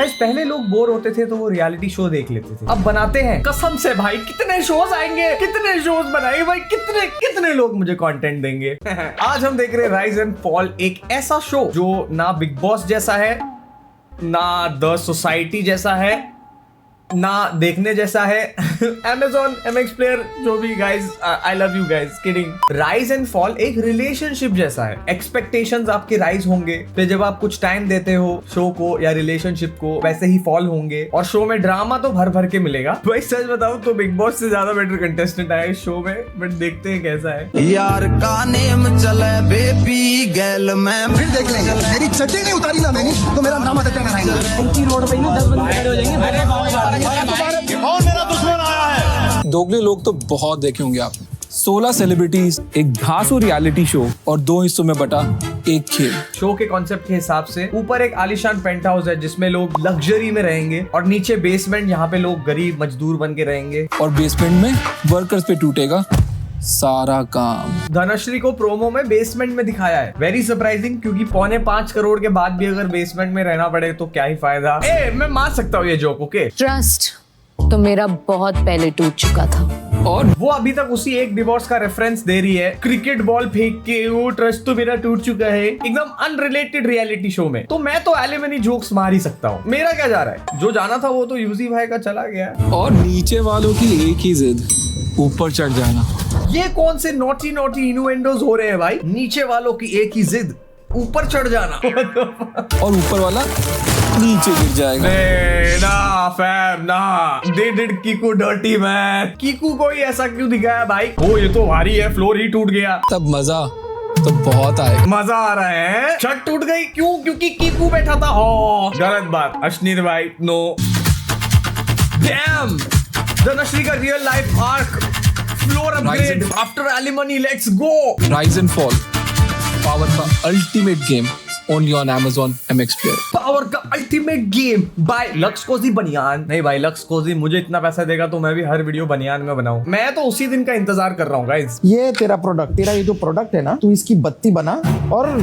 Guys पहले लोग bore होते थे तो वो रियलिटी शो देख लेते थे, अब बनाते हैं। कसम से भाई कितने शोज आएंगे, कितने शोज बनाएंगे भाई, कितने कितने लोग मुझे कंटेंट देंगे। आज हम देख रहे हैं राइज एंड फॉल, एक ऐसा शो जो ना बिग बॉस जैसा है, ना द सोसाइटी जैसा है, ना देखने जैसा है। Amazon MX प्लेयर जो भी guys, I love you guys, kidding. Rise and fall एक रिलेशनशिप जैसा है। एक्सपेक्टेशंस आपके राइज होंगे, फिर जब आप कुछ टाइम देते हो शो को या रिलेशनशिप को, वैसे ही फॉल होंगे। और शो में ड्रामा तो भर भर के मिलेगा। भाई सच बताऊं तो बिग बॉस से ज्यादा बेटर कंटेस्टेंट आए इस शो में, बट देखते हैं कैसा है। यार का नेम चले बेबी गर्ल में फिर देख लेंगे। मेरी चड्डी नहीं उतारी ना मैंने तो मेरा नाम आता कराएंगे। उनकी रोड पे 10 बंदे खड़े हो जाएंगे। कौन मेरा दुश्मन आया है? दोगले लोग तो बहुत देखे होंगे आपने। 16 सेलिब्रिटीज, एक धांसू रियलिटी शो और 2 हिस्सों में बटा एक खेल। शो के कॉन्सेप्ट के हिसाब से ऊपर एक आलीशान पेंट हाउस है जिसमें लोग लग्जरी में रहेंगे, और नीचे बेसमेंट जहाँ पे लोग गरीब मजदूर बन के रहेंगे, और बेसमेंट में वर्कर्स पे टूटेगा सारा काम। धनश्री को प्रोमो में बेसमेंट में दिखाया है। वेरी सरप्राइजिंग, क्योंकि 4.25 करोड़ के बाद भी अगर बेसमेंट में रहना पड़े तो क्या ही फायदा। मैं मान सकता हूँ ये जोक, ओके। ट्रस्ट तो मेरा बहुत पहले टूट चुका था, और वो अभी तक उसी एक डिवोर्स का रेफरेंस दे रही है। क्रिकेट बॉल फेंक के वो ट्रस्ट तो मेरा टूट चुका है, एकदम अनरिलेटेड रियलिटी शो में। तो मैं तो एलिमनी जोक्स मार ही सकता हूँ, मेरा क्या जा रहा है। जो जाना था वो तो यूजी भाई का चला गया। और नीचे वालों की एक ही जिद, ऊपर चढ़ जाना। ये कौन से नोटी नोटी इनुएंडोज हो रहे हैं भाई। नीचे वालों की एक ही जिद, ऊपर चढ़ जाना। और ऊपर वाला नीचे गिर जाएगा। ना फैम ना, they did Kiku dirty man। Kiku को ही ऐसा क्यों दिखाया भाई। ओ ये तो भारी है, फ्लोर ही टूट गया। तब मजा तो बहुत आएगा। मजा आ रहा है। छत टूट गई क्यों? क्योंकि कीकू बैठा था। हो गलत बात अश्नीर भाई, नो। डैम, धनश्री का real life arc, floor upgrade after alimony, let's go. Rise and fall, power का ultimate game, only on Amazon MX player. Power का ultimate game by Lux Cozi बनियान। नहीं भाई, लक्स कोजी मुझे इतना पैसा देगा तो मैं भी हर वीडियो बनियान में बनाऊं। मैं तो उसी दिन का इंतजार कर रहा हूँ गाइस। ये तेरा प्रोडक्ट, तेरा ये जो प्रोडक्ट है ना, तू इसकी बत्ती बना और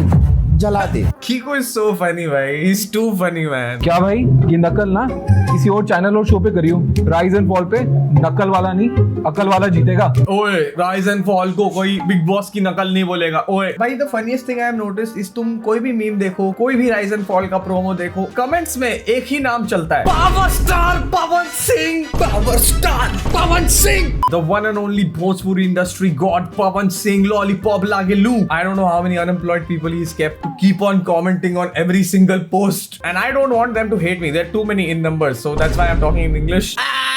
जला दे। कीको इज सो फनी भाई, he is to funny man. क्या भाई, ये नकल ना किसी और चैनल और शो पे करियो। राइज एंड फॉल पे नकल वाला नहीं, अकल वाला जीतेगा। ओए राइज एंड फॉल को कोई बिग बॉस की नकल नहीं बोलेगा। ओए भाई, the funniest thing I have notice is, तुम कोई भी मीम देखो, कोई भी राइज एंड फॉल का प्रोमो देखो, कमेंट्स में एक ही नाम चलता है, power star Pawan Singh, power star Pawan Singh, the one and only Bhojpuri industry god Pawan Singh, lollipop लागेलू। I don't know how many unemployed people he is kept to keep on commenting on every single post, and I don't want them to hate me, there are too many in numbers, so that's why I am talking in English.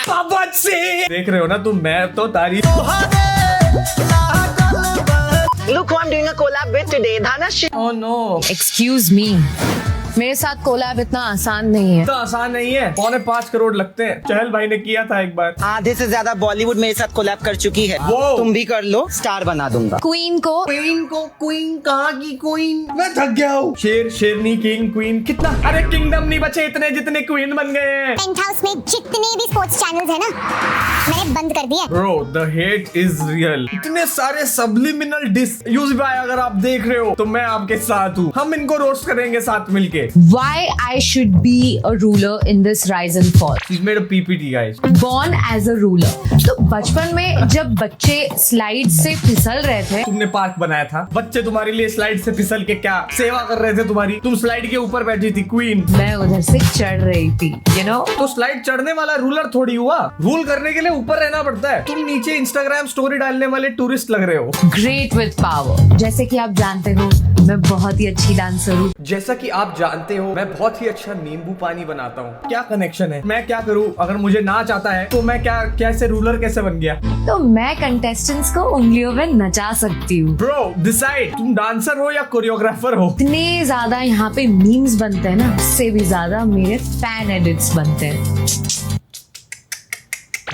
Pawan Singh देख रहे हो ना तुम, मैं तो तारीफ। Look who I'm doing a collab with today, Dhanashri. Oh no, excuse me, मेरे साथ कोलैब इतना आसान नहीं है। इतना आसान नहीं है। 4.25 करोड़ लगते हैं। चहल भाई ने किया था एक बार। आधे से ज्यादा बॉलीवुड मेरे साथ कोलैब कर चुकी है। वो तुम भी कर लो, स्टार बना दूंगा। क्वीन को क्वीन कहाँ की क्वीन? मैं थक गया हूँ। शेर, शेरनी, किंग, क्वीन, कितना? अरे किंगडम नहीं बचे इतने जितने क्वीन बन गए हैं। पेंट हाउस में जितने भी स्पोर्ट्स चैनल्स है ना, मैंने बंद कर दिए। Bro the hate is real. इतने सारे सब्लिमिनल डिस। यूज भाई अगर आप देख रहे हो तो मैं आपके साथ हूँ, हम इनको रोस्ट करेंगे साथ मिलके। Why I should be a ruler in this rise and fall? She's made a PPT guys. Born as a ruler. तो बचपन में जब बच्चे स्लाइड से फिसल रहे थे, तुमने पार्क बनाया था, बच्चे तुम्हारे लिए स्लाइड से फिसल के क्या सेवा कर रहे थे तुम्हारी। तुम स्लाइड के ऊपर बैठी थी क्वीन, मैं उधर से चढ़ रही थी, you know? तो स्लाइड चढ़ने वाला रूलर थोड़ी हुआ। रूल करने के लिए ऊपर रहना पड़ता है। तुम नीचे इंस्टाग्राम स्टोरी डालने वाले टूरिस्ट लग रहे हो। Great with power. जैसे कि आप जानते हो, मैं बहुत ही अच्छी डांसर हूँ। जैसा कि आप जानते हो, मैं बहुत ही अच्छा नींबू पानी बनाता हूँ। क्या कनेक्शन है? मैं क्या करूँ? अगर मुझे नाच आता है तो मैं क्या कैसे रूलर कैसे बन गया? तो मैं कंटेस्टेंट्स को उंगलियों में नचा सकती हूँ। ब्रो डिसाइड, तुम डांसर हो या कोरियोग्राफर हो? इतने ज्यादा यहाँ पे मीम्स बनते हैं ना, उससे भी ज्यादा मेरे फैन एडिट्स बनते हैं।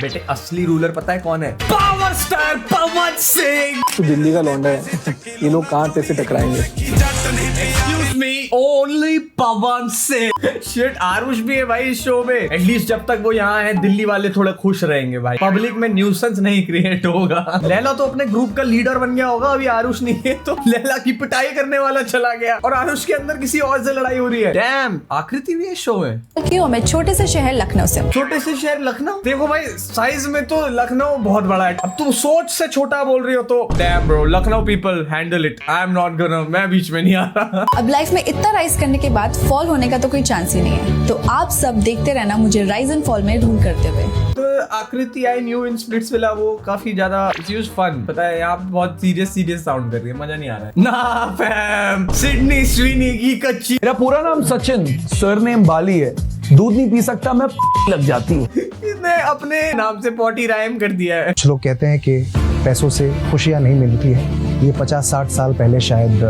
बेटे असली रूलर पता है कौन है? Power star Pawan Singh. तो दिल्ली का लौंडा है, ये लोग कहाँ से टकराएंगे। Excuse me, oh only Pawan Singh. Shit, Aarush भी है भाई इस शो में। एटलीस्ट जब तक वो यहाँ है दिल्ली वाले थोड़े खुश रहेंगे भाई, पब्लिक में न्यूसेंस नहीं क्रिएट होगा। लैला तो अपने ग्रुप का लीडर बन गया होगा, अभी आरुष नहीं है तो लैला की पिटाई करने वाला चला गया और आरुष के अंदर किसी और से लड़ाई हो रही है। डैम, आकृति भी इस शो में। क्यों? मैं छोटे से शहर लखनऊ से। छोटे से शहर लखनऊ? देखो भाई, साइज में तो लखनऊ बहुत बड़ा है, अब तुम सोच से छोटा बोल रही हो तो damn bro, Lucknow people handle it, I am not gonna, मैं बीच में नहीं आ रहा। अब लाइफ में इतना राइज करने के बाद फॉल होने का तो कोई चांस ही नहीं है, तो आप सब देखते रहना मुझे राइज एंड फॉल में रूल करते हुए। तो आकृति आई न्यू इन स्प्लिट्सविला, वो काफी ज्यादा इट्स फन, पता है यहाँ बहुत सीरियस साउंड कर रही है, मजा नहीं आ रहा है ना फैम। सिडनी स्वीनी की कच्ची। मेरा पूरा नाम सचिन, सरनेम बाली है, दूध नहीं पी सकता मैं लग जाती हूँ। इसने अपने नाम से पॉटी राइम कर दिया है। कुछ लोग कहते हैं कि पैसों से खुशियां नहीं मिलती है, ये 50-60 साल पहले शायद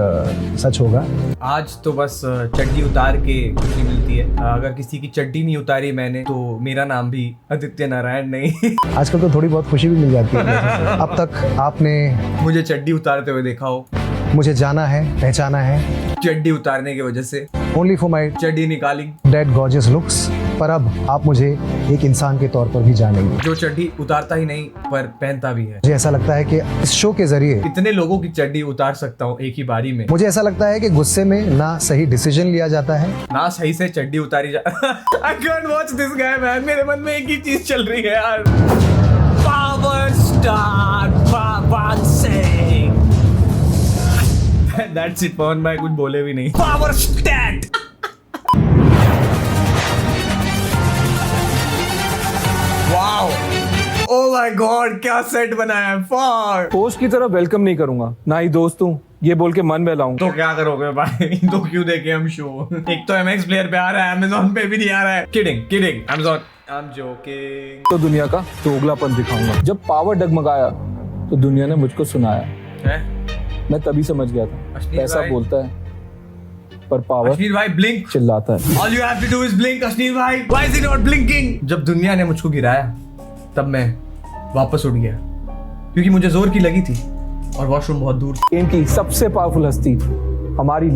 सच होगा। आज तो बस चड्डी उतार के खुशी मिलती है, अगर किसी की चड्डी नहीं उतारी मैंने तो मेरा नाम भी आदित्य नारायण नहीं। आजकल तो थोड़ी बहुत खुशी भी मिल जाती है। अब तक आपने मुझे चड्डी उतारते हुए देखा हो, मुझे जाना है, पहचाना है, चड्डी उतारने की वजह से ओनली फॉर माई चड्डी निकाली, डेड गॉर्जियस लुक्स, पर अब आप मुझे एक इंसान के तौर पर भी जानेंगे जो चड्डी उतारता ही नहीं पर पहनता भी है। मुझे ऐसा लगता है कि इस शो के जरिए इतने लोगों की चड्डी उतार सकता हूँ एक ही बारी में। मुझे ऐसा लगता है कि गुस्से में ना सही डिसीजन लिया जाता है, ना सही से चड्डी उतारी जा। I can't watch this guy man, मेरे मन में एक ही चीज चल रही है यार, power star Pawan Singh. That's it, Pawan भाई कुछ बोले भी नहीं। Power star. Wow, oh my god, क्या सेट बनाया है। फक, होस्ट की तरह वेलकम नहीं करूंगा, ना ही दोस्त हूँ ये बोल के मन बहलाऊं। तो क्या करोगे भाई, तो क्यों देखे हम शो। एक तो MX प्लेयर पे आ रहा है, Amazon पे भी नहीं आ रहा है। Kidding kidding, Amazon, I'm joking। तो दुनिया का दोगलापन दिखाऊंगा। जब पावर डगमगाया तो दुनिया ने मुझको सुनाया, मैं तभी समझ गया था पैसा बोलता है पर पावर अश्नीर भाई ब्लिंक चिल्लाता है। All you have to do is blink, Ashneer भाई। Why is he not blinking? जब दुनिया ने मुझको गिराया तब मैं वापस उठ गया, क्योंकि मुझे जोर की लगी थी और वॉशरूम बहुत दूर। इनकी सबसे पावरफुल हस्ती हमारी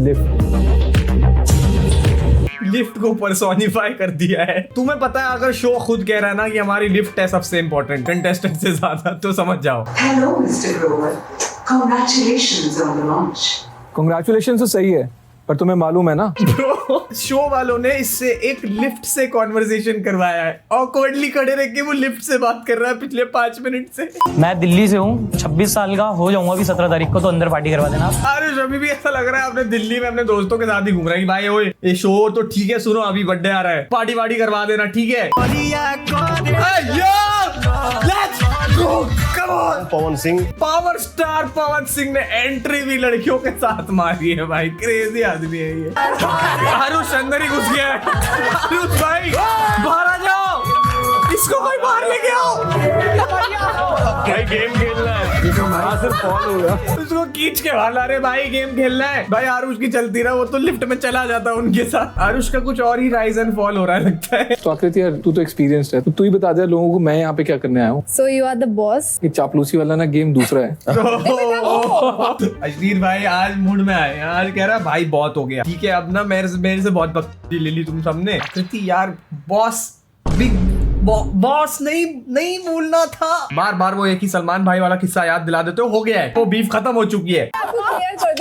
लिफ्ट को पर्सोनिफाई कर दिया है। तुम्हें पता है अगर शो खुद कह रहा है ना कि हमारी लिफ्ट है सबसे इंपॉर्टेंट कंटेस्टेंट से ज्यादा, तो समझ जाओ। Hello, Mr. Grover. Congratulations on the launch. Congratulation तो सही है, पर तुम्हें मालूम है ना ब्रो, शो वालों ने इससे एक लिफ्ट से कॉन्वर्सेशन करवाया है। ऑकवर्डली खड़े रह के वो लिफ्ट से बात कर रहा है पिछले 5 मिनट से। मैं दिल्ली से हूँ, 26 साल का हो जाऊंगा अभी 17 तारीख को, तो अंदर पार्टी करवा देना आप। अरे अभी भी ऐसा लग रहा है अपने दिल्ली में अपने दोस्तों के साथ ही घूम रहा है कि भाई ओए ये शो तो ठीक है, सुनो अभी बर्थडे आ रहा है, पार्टी वार्टी करवा देना, ठीक है। पवन सिंह, पावर स्टार पवन सिंह ने एंट्री भी लड़कियों के साथ मारी है भाई, क्रेजी आदमी है ये। आरुष अंदर ही घुस गया है। आरुष भाई बाहर आ जाओ, इसको कोई बाहर लेके आओ। भाई गेम खेलना है, उसको खींच के बाहर ला रहे भाई, गेम खेलना है भाई। आरुष की चलती रहा, वो तो लिफ्ट में चला जाता है उनके साथ। आरुष का कुछ और ही राइज एंड फॉल हो रहा है लगता है। तो आकृति यार तू तो एक्सपीरियंस्ड है, तो तू ही बता दे लोगों को मैं यहाँ पे क्या करने आया हूँ। So you are the boss. ये चापलूसी वाला ना गेम दूसरा है। अश्नीर भाई आज मूड में आए, आज कह रहा भाई बहुत हो गया, ठीक है अब ना मेरे से बहुत बकचोदी ले ली तुम सबने। आकृति यार बॉस, बिग बॉस नहीं बोलना था। बार बार वो एक ही सलमान भाई वाला किस्सा याद दिला देते हो गया है, वो बीफ खत्म हो चुकी है।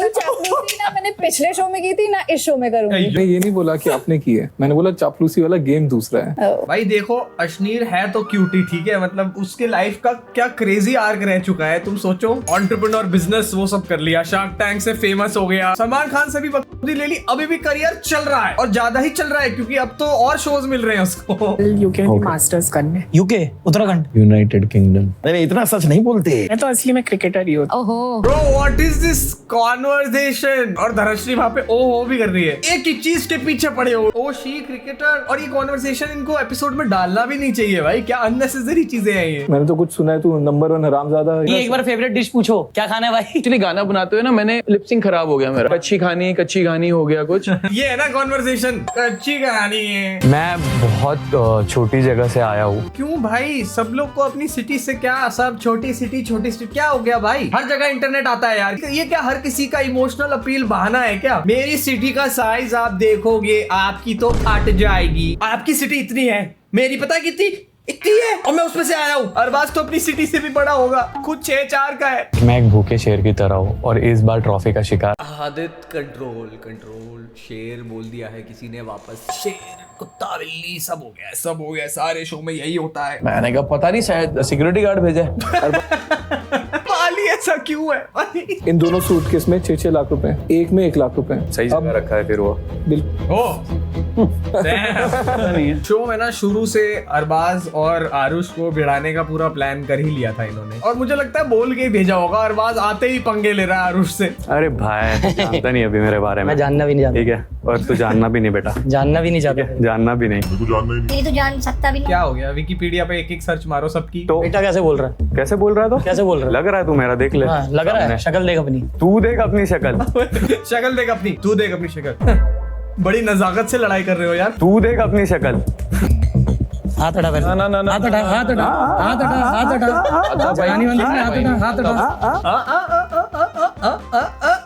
चापलूसी ना मैंने पिछले शो में की थी ना इस शो में करूंगी। मैंने ये नहीं बोला कि आपने की है, मैंने बोला चापलूसी वाला गेम दूसरा है। भाई देखो अश्नीर है तो क्यूटी, ठीक है, मतलब उसके लाइफ का क्या क्रेजी आर्क रह चुका है। तुम सोचो, एंटरप्रेन्योर, बिजनेस वो सब कर लिया, शार्क टैंक से फेमस हो गया, सलमान खान से भी बकचोदी ले ली, अभी भी करियर चल रहा है और ज्यादा ही चल रहा है क्योंकि अब तो और शोज मिल रहे हैं उसको। यूके मास्टर्स करने, यूके उत्तराखंड, यूनाइटेड किंगडम। अरे इतना सच नहीं बोलते, मैं तो असली में क्रिकेटर ही हूँ। ओहो bro what is this conversation. और धनश्री वहाँ पे ओ हो भी कर रही है, एक ही चीज के पीछे पड़े हो, ओ शी क्रिकेटर। और ये कॉन्वर्सेशन इनको एपिसोड में डालना भी नहीं चाहिए भाई, क्या अननेसेसरी चीजें हैं ये। मैंने तो कुछ सुना है तू नंबर 1 हरामजादा है। ये एक बार फेवरेट डिश पूछो, क्या खाना है भाई। एक्चुअली गाना बनाते हुए ना मैंने लिपसिंग खराब हो गया मेरा, कच्ची कहानी हो गया कुछ। ये है ना कॉन्वर्सेशन, अच्छी कहानी है। मैं बहुत छोटी जगह से आया हूँ। क्यों भाई, सब लोग को अपनी सिटी से क्या, सब छोटी सिटी क्या हो गया भाई, हर जगह इंटरनेट आता है यार। ये क्या हर किसी का इमोशनल अपील बहाना है क्या? मेरी सिटी का साइज आप देखोगे आपकी तो फट जाएगी। आपकी सिटी इतनी है, मेरी पता कितनी, इतनी है, और मैं उसमें से आया हूँ। अरबाज तो अपनी सिटी से भी बड़ा होगा, खुद 6-4 का है। मैं एक भूखे शेर की तरह हूँ और इस बार ट्रॉफी का शिकार। आदत कंट्रोल, शेर बोल दिया है किसी ने वापस। शेर, कुत्ता, बिल्ली सब हो गया, सारे शो में यही होता है। मैंने कहा पता नहीं, शायद सिक्योरिटी गार्ड भेजा है। पाली ऐसा क्यों है? इन दोनों सूटकेस में 6-6 लाख रुपए, एक में 1 लाख रुपए। सही जगह रखा है फिर वो। शो में ना शुरू से अरबाज और आरुष को भिड़ाने का पूरा प्लान कर ही लिया था इन्होंने, और मुझे लगता है बोल के ही भेजा होगा। अरबाज आते ही पंगे ले रहा है आरुष से। अरे भाई जानता नहीं अभी मेरे बारे में। मैं जानना भी नहीं चाहता। ठीक है, और तू जानना भी नहीं बेटा। जानना भी नहीं चाहता। जानना भी नहीं। ये तो जान सकता भी नहीं। क्या हो गया, विकिपीडिया पे एक सर्च मारो सबकी। तो बेटा कैसे बोल रहा है? कैसे बोल रहा है? तो कैसे बोल रहा है? लग रहा है तू मेरा, देख ले। हाँ, लग रहा है। शक्ल देख अपनी। तू देख अपनी शक्ल। शक्ल देख अपनी, तू देख अपनी शक्ल। बड़ी नजाकत से लड़ाई कर रहे हो यार। तू देख अपनी शक्ल। हाथ हटा पहले। ना हाथ हटा।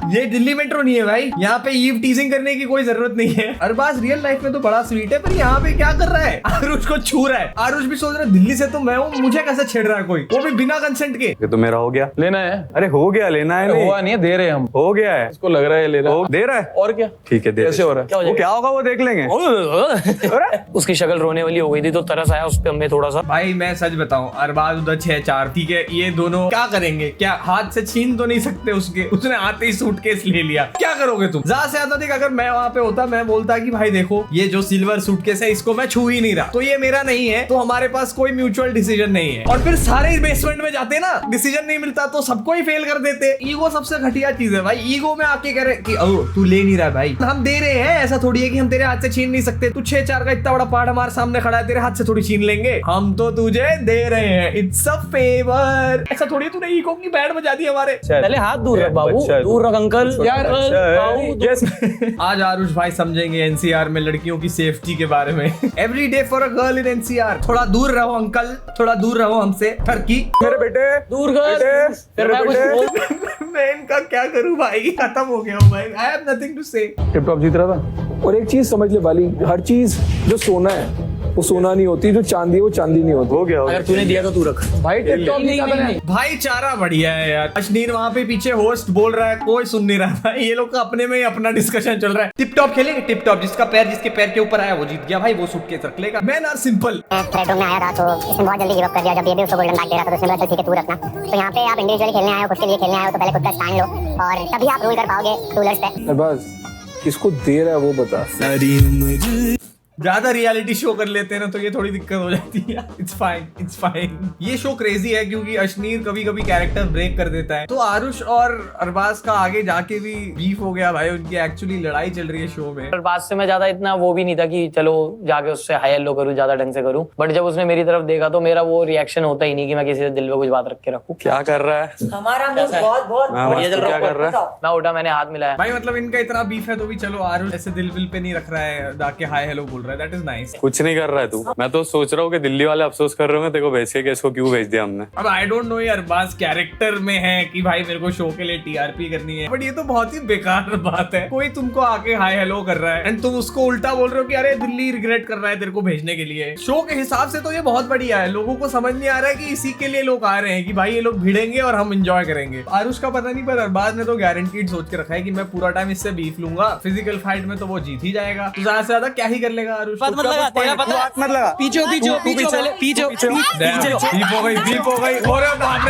ये दिल्ली मेट्रो नहीं है भाई, यहाँ पे ईव टीजिंग करने की कोई जरूरत नहीं है। अरबाज रियल लाइफ में तो बड़ा स्वीट है, पर यहाँ पे क्या कर रहा है? आरुष को छू रहा है। आरुष भी सोच रहा है दिल्ली से तो मैं हूँ, मुझे कैसे छेड़ रहा है कोई, वो भी बिना कंसेंट के। ये तो मेरा हो गया। लेना है? अरे हो गया, लेना है। हुआ नहीं है, दे रहे हम। हो गया है, इसको लग रहा है ले रहा है। दे रहा है और क्या? ठीक है, कैसे हो रहा है? वो क्या होगा वो देख लेंगे। उसकी शक्ल रोने वाली हो गई थी तो तरस आया उस पे हमें थोड़ा सा। भाई मैं सच बताऊं, अरबाज उधर 6-4, ठीक है, ये दोनों क्या करेंगे? क्या हाथ से छीन तो नहीं सकते उसके? उसने आते ही सूटकेस ले लिया, क्या करोगे तुम? ज्यादा से ज्यादा देख, अगर मैं वहां पे होता, मैं बोलता कि भाई देखो ये जो सिल्वर सूटकेस है इसको मैं छू ही नहीं रहा, तो ये मेरा नहीं है, तो हमारे पास कोई म्यूचुअल डिसीजन नहीं है। और फिर सारे बेसमेंट में जाते ना, डिसीजन नहीं मिलता तो सबको ही फेल कर देते। ईगो सबसे घटिया चीज है भाई। ईगो में आके कह रहे कि तू ले नहीं रहा भाई, हम दे रहे हैं, ऐसा थोड़ी है कि हम तेरे हाथ से छीन नहीं सकते। तू 6-4 का इतना बड़ा पहाड़ हमारे सामने खड़ा है, तेरे हाथ से थोड़ी छीन लेंगे हम, तो तुझे दे रहे हैं, इट्स अ फेवर। ऐसा थोड़ी है, तूने ईगो की बैंड बजा दी हमारे। पहले हाथ दूर रख बाबू, दूर रख अंकल यार। आज आरुष भाई समझेंगे एनसीआर में लड़कियों की सेफ्टी के बारे में। Every day for a girl in NCR. थोड़ा दूर रहो अंकल, थोड़ा दूर रहो हमसे। टर्की मेरे बेटे दूर कर। फिर मैं कुछ मैं इनका क्या करूं भाई, खत्म हो गया हूं भाई। आई हैव नथिंग टू से। टिप टॉप जीत रहा था। और एक चीज समझ ले वाली, हर चीज जो सोना है वो सोना नहीं होती, जो चांदी है वो चांदी नहीं होती। हो गया। अगर तूने दिया तो तू रख भाई। टिप टॉप नहीं। भाईचारा बढ़िया है यार। अशनीर वहाँ पे पीछे होस्ट बोल रहा है, कोई सुन नहीं रहा भाई। ये लोग का अपने में ही अपना डिस्कशन चल रहा है। टिप टॉप खेलेंगे, टिप टॉप। जिसके पैर के ऊपर आया वो जीत गया भाई, वो सूटकेस रख लेगा। Man are simple. थ्रेड में आया था तो इसने बहुत जल्दी गिव अप कर दिया। जब ये भी उसको गोल्डन बैग दे रहा था तो उसने बोला ठीक है तू रखना। तो यहाँ पे आप इंडिविजुअली खेलने आए हो, खुद के लिए खेलने आए हो, तो पहले खुद का स्टैंड लो और तभी आप रूल कर पाओगे रूलर्स पे। बस किसको दे रहा है वो बता। ज्यादा रियलिटी शो कर लेते हैं ना तो ये थोड़ी दिक्कत हो जाती है। It's fine. ये शो क्रेजी है क्योंकि अशनीर कभी कभी कैरेक्टर ब्रेक कर देता है। तो आरुष और अरबाज का आगे जाके भी बीफ हो गया भाई, उनकी एक्चुअली लड़ाई चल रही है शो में। अरबाज से मैं ज्यादा इतना वो भी नहीं था कि चलो जाके उससे हाई हेलो करूँ, ज्यादा ढंग से करूँ। बट जब उसने मेरी तरफ देखा तो मेरा वो रिएक्शन होता ही नहीं कि मैं किसी से दिल में कुछ बात रख के रखूँ। क्या कर रहा है हमारा बहुत बढ़िया चल क्या कर रहा है? मैं उठा, मैंने हाथ मिलाया। भाई मतलब इनका इतना बीफ है तो भी चलो आरुष ऐसे दिल पे नहीं रख रहा है, जाके हाई हेलो बोल रहा है। That is nice. कुछ नहीं कर रहा है तू। मैं तो सोच रहा हूँ कि दिल्ली वाले अफसोस कर रहे होंगे तेरे को भेज के, इसको क्यों भेज दिया हमने। अब आई डोंट नो यार, बास कैरेक्टर में है कि भाई मेरे को शो के लिए टीआरपी करनी है, बट ये तो बहुत ही बेकार बात है। कोई तुमको आके हाई हेलो कर रहा है एंड तुम उसको उल्टा बोल रहे हो कि अरे दिल्ली रिग्रेट कर रहा है तेरे को भेजने के लिए। शो के हिसाब से तो ये बहुत बढ़िया है। लोगों को समझ नहीं आ रहा है कि इसी के लिए लोग आ रहे हैं कि भाई ये लोग भिड़ेंगे और हम एंजॉय करेंगे। आरुष का पता नहीं, पर अरबाज ने तो गारंटीड सोच के रखा है कि मैं पूरा टाइम इससे बीफ लूंगा। फिजिकल फाइट में तो वो जीत ही जाएगा, तो ज्यादा से ज्यादा क्या ही कर लेगा आरुष। मत लगा। पीछे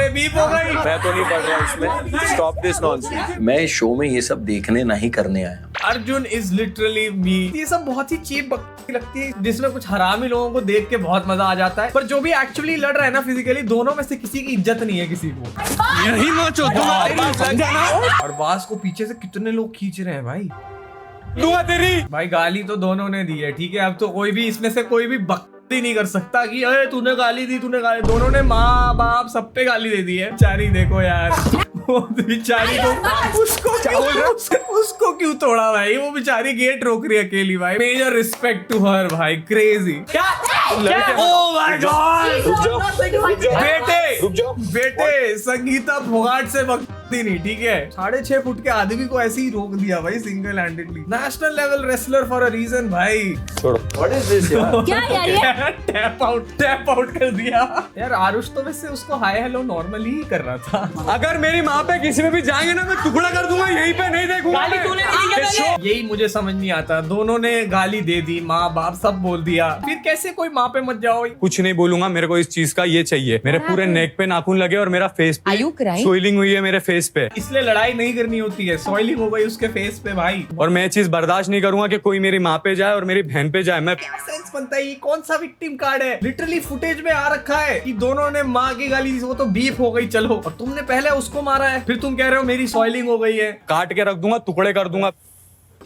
बीप हो गई। मैं तो नहीं पढ़ रहा इसमें। Stop this nonsense. मैं इस शो में ये सब देखने नहीं करने आया। अर्जुन इज लिटरली मी। ये सब बहुत ही चीप बकवास लगती है जिसमें कुछ हरामी लोगों को देख के बहुत मजा आ जाता है, पर जो भी एक्चुअली लड़ रहा है ना फिजिकली, दोनों में से किसी की इज्जत नहीं है किसी को। यही मचो और बास को पीछे से कितने लोग खींच रहे हैं भाई। दूंगा तेरी भाई गाली तो दोनों ने दी है, ठीक है। अब तो कोई भी इसमें से कोई भी बकती नहीं कर सकता कि अरे तूने गाली दी। दोनों ने माँ बाप सब पे गाली दे दी है। बेचारी देखो यार, वो बेचारी को उसको क्यों तोड़ा भाई? वो बेचारी गेट रोक रही है अकेली भाई। मेजर रिस्पेक्ट टू हर भाई, क्रेजी। क्या Oh my God! बेटे संगीता फोगाट से भक्ति नहीं, ठीक है? 6.5 फुट के आदमी को ऐसे ही रोक दिया भाई, single handedly. National level wrestler for a reason भाई। छोड़ो, व्हाट इज दिस यार? क्या यार ये? टैप आउट कर दिया यार। आरुष तो वैसे उसको हाय हेलो नॉर्मली ही कर रहा था। अगर मेरी माँ पे किसी में भी जाएंगे ना, मैं टुकड़ा कर दूंगा, यहीं पे नहीं देखूंगा। यही मुझे समझ नहीं आता, दोनों ने गाली दे दी, माँ बाप सब बोल दिया, फिर कैसे कोई माँ पे मत जाओ। कुछ नहीं बोलूंगा, मेरे को इस चीज का ये चाहिए। मेरे पूरे नेक पे नाखून लगे और मेरा फेस पे Are you crying? सोइलिंग हुई है मेरे फेस पे। इसलिए लड़ाई नहीं करनी होती है, सॉइलिंग हो गई उसके फेस पे भाई। और मैं ये चीज बर्दाश्त नहीं करूंगा कि कोई मेरी माँ पे जाए और मेरी बहन पे जाए। मैं सेंस बनता है, ये कौन सा विक्टिम कार्ड है? लिटरली फुटेज में आ रखा है कि दोनों ने माँ की गाली दी, वो तो बीफ हो गई चलो, और तुमने पहले उसको मारा है, फिर तुम कह रहे हो मेरी सॉइलिंग हो गई है। काट के रख दूंगा, टुकड़े कर दूंगा।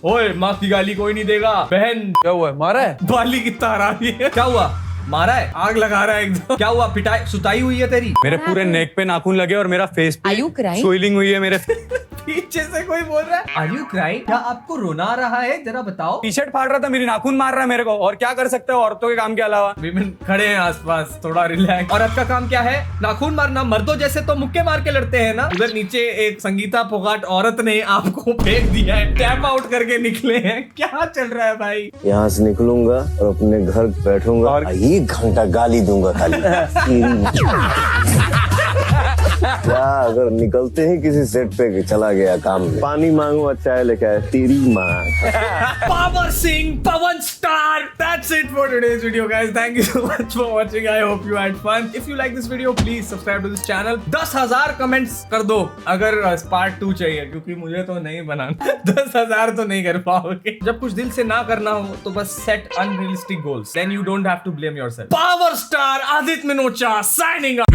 ओए माँ की गाली कोई नहीं देगा। बहन क्या हुआ है? मारा है? बाली कितना हरामी है। क्या हुआ? मारा है? आग लगा रहा है एकदम। क्या हुआ? पिटाई सुताई हुई है तेरी? मेरे पूरे नेक पे नाखून लगे और मेरा फेस Are you पे crying? सोइलिंग हुई है मेरे। पीछे से कोई बोल रहा है आर यू क्राइंग? क्या आपको रोना आ रहा है? जरा बताओ। टी शर्ट फाड़ रहा था, मेरी नाखून मार रहा है मेरे को, और क्या कर सकते हो औरतों के काम के अलावा? विमेन खड़े हैं आसपास, थोड़ा रिलैक्स। औरत का काम क्या है? नाखून मारना। मर्दों जैसे तो मुक्के मार के लड़ते हैं ना। उधर नीचे एक संगीता फोगाट औरत ने आपको फेंक दिया है, टैप आउट करके निकले हैं। क्या चल रहा है भाई? यहाँ से निकलूंगा और अपने घर बैठूंगा और 1 घंटा गाली दूंगा खाली। क्या अगर निकलते ही किसी सेट पे चला गया काम में, पानी मांगू और चाय लेके आए, तेरी माँ। Power Singh, Pawan star. That's it for today's video, guys. Thank you so much for watching. I hope you had fun. If you like this video, please subscribe to this channel. 10,000 comments कर दो अगर part 2 चाहिए, क्योंकि मुझे तो नहीं बनाना। 10,000 तो नहीं कर पाओगे। जब कुछ दिल से ना करना हो तो बस set unrealistic goals. Then you don't have to blame yourself. Power star Adit Minocha signing up.